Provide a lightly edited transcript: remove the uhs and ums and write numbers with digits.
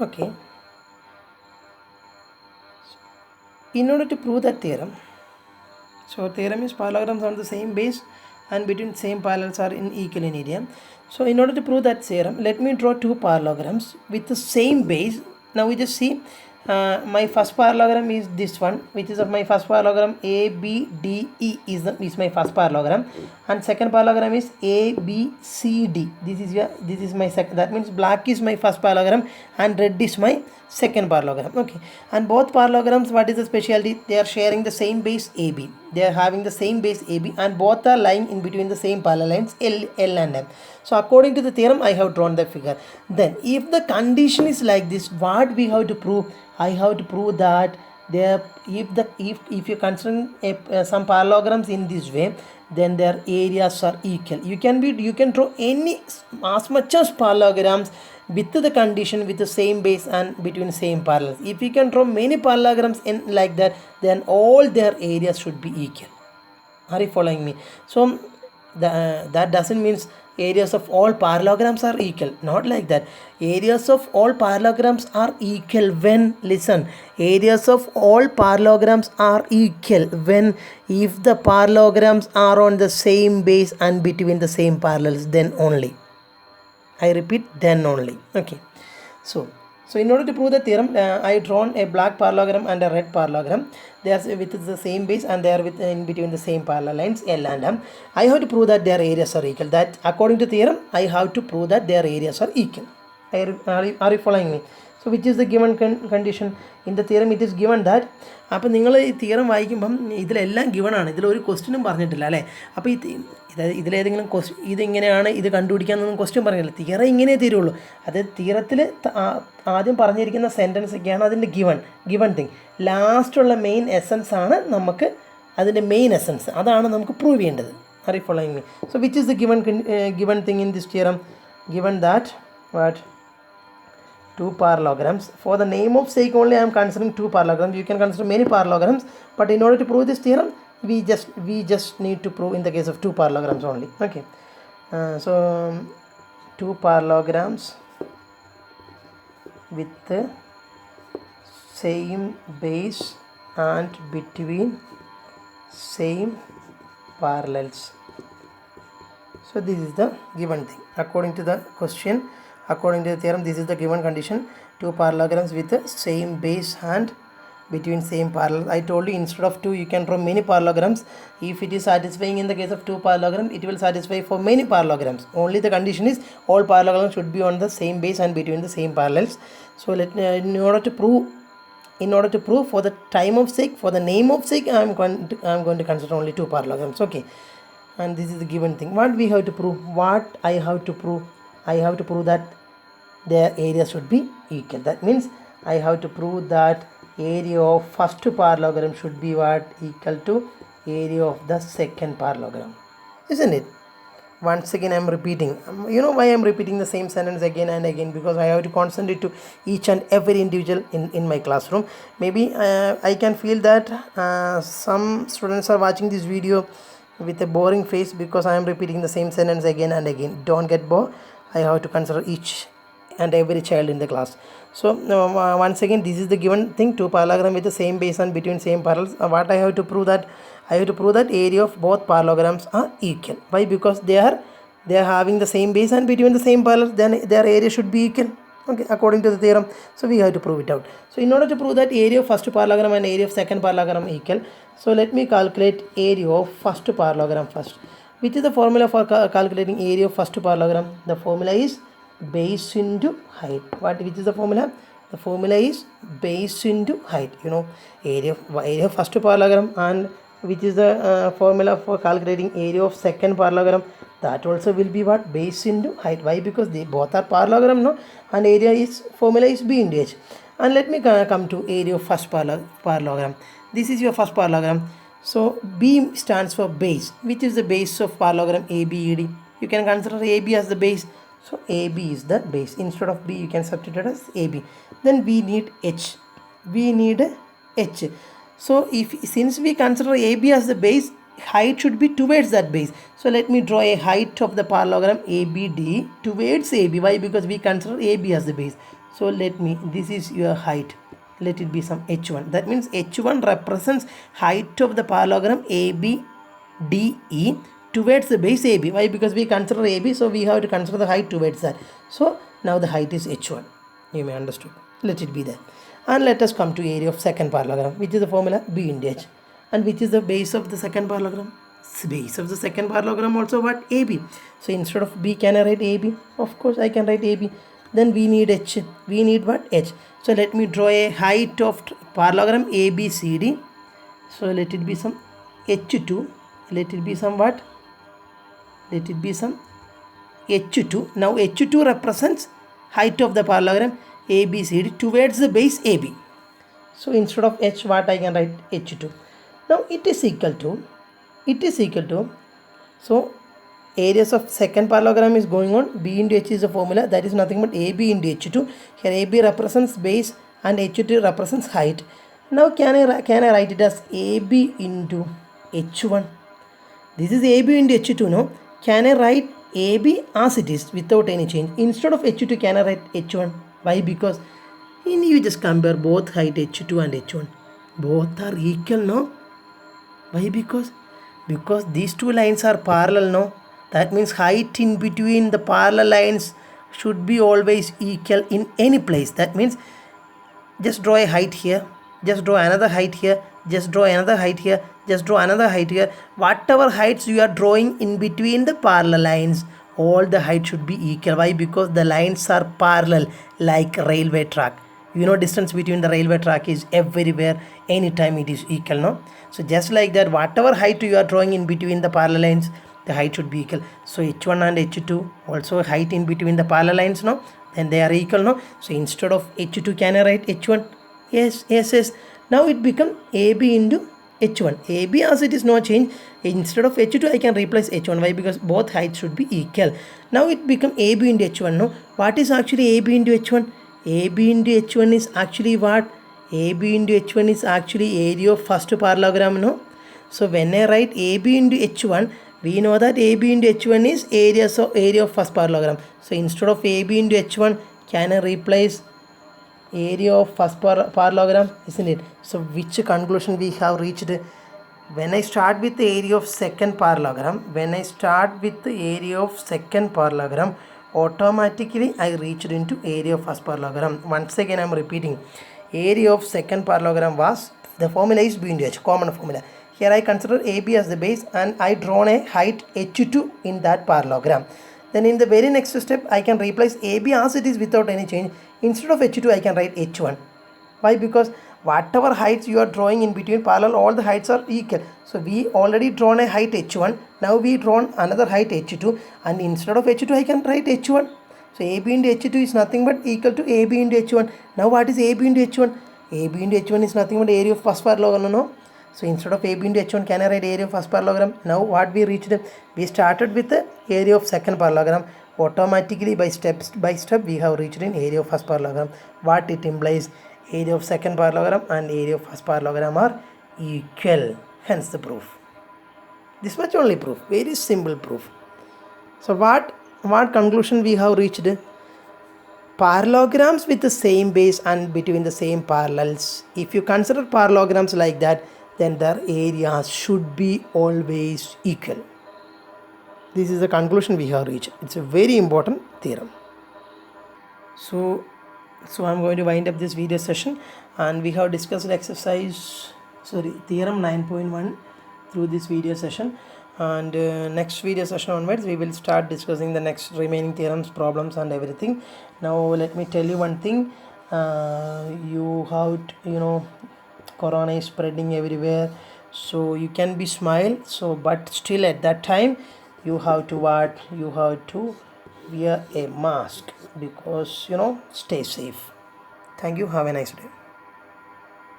Okay. In order to prove that theorem, so theorem is parallelograms on the same base and between same parallels are in equal in area. So in order to prove that theorem, let me draw two parallelograms with the same base. Now we just see my first parallelogram is this one, which is of my first parallelogram ABDE is my first parallelogram, and second parallelogram is ABCD. This is my second. That means black is my first parallelogram and red is my second parallelogram. Okay, and both parallelograms, what is the specialty? They are sharing the same base AB. They are having the same base AB, and both are lying in between the same parallel lines L and M. So according to the theorem, I have drawn the figure. Then if the condition is like this, what we have to prove? I have to prove that there, if you consider some parallelograms in this way, then their areas are equal. You can draw any as much as parallelograms with the condition with the same base and between same parallels. If you can draw many parallelograms in like that, then all their areas should be equal. Are you following me? So that doesn't mean areas of all parallelograms are equal. Not like that. Areas of all parallelograms are equal when, listen, areas of all parallelograms are equal when if the parallelograms are on the same base and between the same parallels, then only. I repeat, then only. Okay. So in order to prove the theorem, I drawn a black parallelogram and a red parallelogram. They are with the same base and they are in between the same parallel lines L and M. I have to prove that their areas are equal. That according to theorem, I have to prove that their areas are equal. Are you following me? So which is the given condition? In the theorem it is given that, അപ്പോൾ നിങ്ങൾ ഈ theorem വായിക്കുമ്പം ഇതിലെല്ലാം ഗിവണാണ്, ഇതിലൊരു ക്വസ്റ്റ്യനും പറഞ്ഞിട്ടില്ല അല്ലേ. അപ്പോൾ ഇതിലേതെങ്കിലും ഇതിങ്ങനെയാണ് ഇത് കണ്ടുപിടിക്കാമെന്നൊന്നും ക്വസ്റ്റ്യൻ പറഞ്ഞില്ല. തിയറം ഇങ്ങനെ തരുള്ളൂ. അത് തിയറത്തിൽ ആദ്യം പറഞ്ഞിരിക്കുന്ന സെൻറ്റൻസ് ഒക്കെയാണ് അതിൻ്റെ ഗിവൺ തിങ്. ലാസ്റ്റുള്ള മെയിൻ എസൻസ് ആണ് നമുക്ക് അതിൻ്റെ മെയിൻ എസൻസ്, അതാണ് നമുക്ക് പ്രൂവ് ചെയ്യേണ്ടത്. Are you following me? So which is the given thing in this theorem? Given that what? Two parallelograms. For the name of sake only I am considering two parallelograms. You can consider many parallelograms, but in order to prove this theorem, we just need to prove in the case of two parallelograms only. Okay. So two parallelograms with the same base and between same parallels. So this is the given thing. According to the question, according to the theorem, this is the given condition. Two parallelograms with the same base and between same parallels. I told you instead of two, you can draw many parallelograms. If it is satisfying in the case of two parallelograms, it will satisfy for many parallelograms. Only the condition is all parallelograms should be on the same base and between the same parallels. So in order to prove, for the time of sake, for the name of sake, I am going to consider only two parallelograms. Okay. And this is the given thing. What we have to prove? I have to prove that their area should be equal. That means I have to prove that area of first parallelogram should be what? Equal to area of the second parallelogram. Isn't it? Once again I am repeating. You know why I am repeating the same sentence again and again? Because I have to concentrate to each and every individual in my classroom. Maybe I can feel that some students are watching this video with a boring face because I am repeating the same sentence again and again. Don't get bored. I have to consider each and every child in the class. So once again, this is the given thing. Two parallelogram with the same base and between same parallels. What I have to prove that? I have to prove that area of both parallelograms are equal. Why? Because they are having the same base and between the same parallels, then their area should be equal. Okay, according to the theorem. So we have to prove it out. So in order to prove that area of first parallelogram and area of second parallelogram equal, so let me calculate area of first parallelogram first. Which is the formula for calculating area of first parallelogram? The formula is base into height. Which is the formula? The formula is base into height. You know, area of first parallelogram, and which is the formula for calculating area of second parallelogram? That also will be what? Base into height. Why? Because they both are parallelogram, no? And area is formula is b into h. And let me come to area of first parallelogram. This is your first parallelogram. So b stands for base. Which is the base of parallelogram ABED? You can consider AB as the base. So AB is the base. Instead of b, you can substitute as AB. Then we need h. So since we consider AB as the base, height should be towards that base. So let me draw a height of the parallelogram ABD towards AB. Why? Because we consider AB as the base. So this is your height. Let it be some H1. That means H1 represents height of the parallelogram ABDE towards the base AB. Why? Because we consider AB, so we have to consider the height towards that. So now the height is H1. You may understood. Let it be there. And let us come to area of second parallelogram, which is the formula B into H. And which is the base of the second parallelogram? Base of the second parallelogram also what? AB. So instead of B, can I write AB? Of course I can write AB. Then we need H. We need what? H. So let me draw a height of parallelogram ABCD. So let it be some H2. Let it be some what? Let it be some H2. Now H2 represents height of the parallelogram ABCD towards the base AB. So instead of H, what I can write? H2. Now it is equal to, so areas of second parallelogram is going on. B into H is the formula. That is nothing but AB into H2. Here AB represents base and H2 represents height. Now can I write it as AB into H1? This is AB into H2, no? Can I write AB as it is without any change? Instead of H2, can I write H1? Why? Because you just compare both height H2 and H1. Both are equal, no? Why? Because these two lines are parallel, no? That means height in between the parallel lines should be always equal in any place. That means just draw a height here, just draw another height here, just draw another height here, just draw another height here. Whatever heights you are drawing in between the parallel lines, all the height should be equal. Why? Because the lines are parallel like railway track. You know, distance between the railway track is everywhere, anytime it is equal, no? So just like that, whatever height you are drawing in between the parallel lines, the height should be equal. So H1 and H2 also height in between the parallel lines, no? Then they are equal, no? So instead of H2, can I write H1? Yes. Now it become AB into H1. AB as it is no change. Instead of H2, I can replace H1. Why? Because both heights should be equal. Now it become AB into H1, no? What is actually AB into H1? AB into H1 is actually what? AB into H1 is actually area of first parallelogram, no? So when I write AB into H1, we know that AB into H1 is area of first parallelogram. So instead of AB into H1, can I replace area of first parallelogram? Isn't it? So which conclusion we have reached? When I start with the area of second parallelogram, automatically I reached into area of first parallelogram. Once again I am repeating, area of second parallelogram was, the formula is B into H, common formula. Here I consider AB as the base and I drawn a height H2 in that parallelogram. Then in the very next step I can replace AB as it is without any change. Instead of H2 I can write H1. Why? Because whatever heights you are drawing in between parallel, all the heights are equal. So we already drawn a height H1. Now we drawn another height H2, and instead of H2 I can write H1. So AB into H2 is nothing but equal to AB into H1. Now what is AB into H1? AB into H1 is nothing but area of first parallelogram, no? So instead of AB into H1, can I write area of first parallelogram? Now what we reached? We started with the area of second parallelogram. Automatically by step we have reached in area of first parallelogram. What it implies? Area of second parallelogram and area of first parallelogram are equal. Hence the proof. This much only proof. Very simple proof. So what conclusion we have reached? Parallelograms with the same base and between the same parallels. If you consider parallelograms like that, then their areas should be always equal. This is the conclusion we have reached. It's a very important theorem. So I'm going to wind up this video session, and we have discussed theorem 9.1 through this video session, and next video session onwards we will start discussing the next remaining theorems, problems and everything. Now let me tell you one thing. You have corona is spreading everywhere, so you can be smile, but still at that time you have to wear a mask, because stay safe. Thank you. Have a nice day.